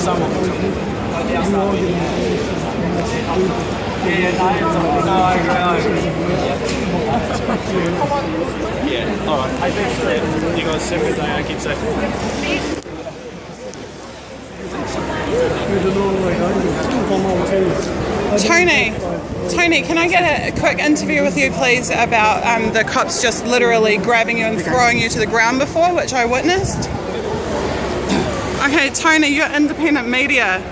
Yeah, alright. Hey, thanks for that. You guys have a good day. I keep safe. Tony, can I get a quick interview with you, please, about the cops just literally grabbing you and throwing you to the ground before, which I witnessed? Okay, Tony, you're independent media.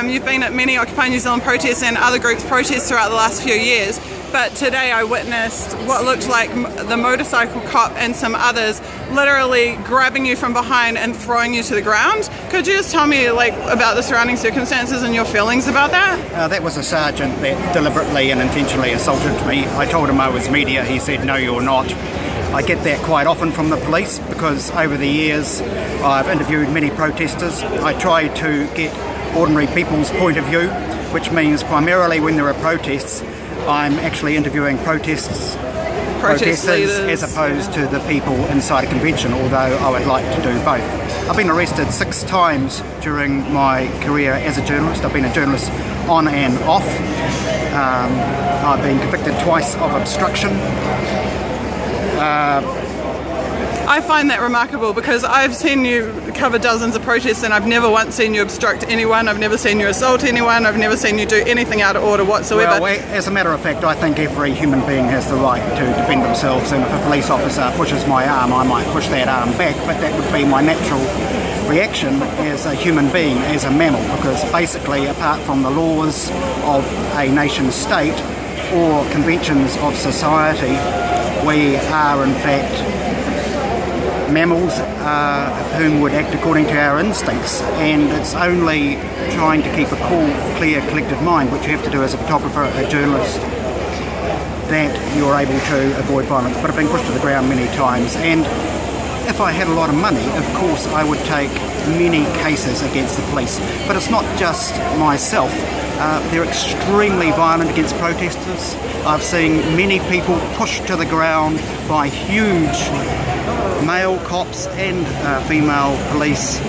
You've been at many Occupy New Zealand protests and other groups' protests throughout the last few years, but today I witnessed what looked like the motorcycle cop and some others literally grabbing you from behind and throwing you to the ground. Could you just tell me about the surrounding circumstances and your feelings about that? That was a sergeant that deliberately and intentionally assaulted me. I told him I was media. He said, "No, you're not." I get that quite often from the police because over the years I've interviewed many protesters. I try to get ordinary people's point of view, which means primarily when there are protests, I'm actually interviewing protesters as opposed to the people inside a convention, although I would like to do both. I've been arrested 6 times during my career as a journalist. I've been a journalist on and off. I've been convicted twice of obstruction. I find that remarkable because I've seen you cover dozens of protests and I've never once seen you obstruct anyone, I've never seen you assault anyone, I've never seen you do anything out of order whatsoever. Well, as a matter of fact, I think every human being has the right to defend themselves, and if a police officer pushes my arm, I might push that arm back, but that would be my natural reaction as a human being, as a mammal, because basically, apart from the laws of a nation state or conventions of society, we are in fact mammals whom would act according to our instincts, and it's only trying to keep a cool, clear, collective mind, which you have to do as a photographer, a journalist, that you're able to avoid violence. But I've been pushed to the ground many times, and if I had a lot of money, of course I would take many cases against the police. But it's not just myself. They're extremely violent against protesters. I've seen many people pushed to the ground by huge male cops and female police.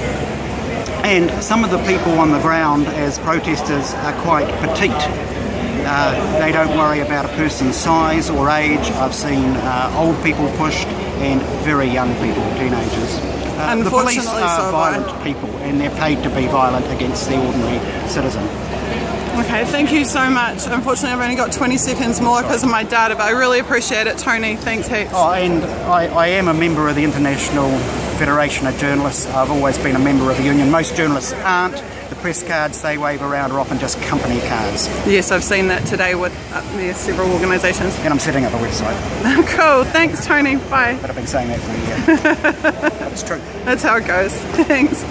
And some of the people on the ground as protesters are quite petite. They don't worry about a person's size or age. I've seen old people pushed and very young people, teenagers. The police are violent people, and they're paid to be violent against the ordinary citizen. Okay, thank you so much. Unfortunately, I've only got 20 seconds more because of my data, but I really appreciate it, Tony. Thanks heaps. Oh, and I am a member of the International Federation of Journalists. I've always been a member of the union. Most journalists aren't. The press cards they wave around are often just company cards. Yes, I've seen that today with several organisations. And I'm setting up a website. Cool, thanks Tony, bye. But I've been saying that for a year. But it's true. That's how it goes. Thanks.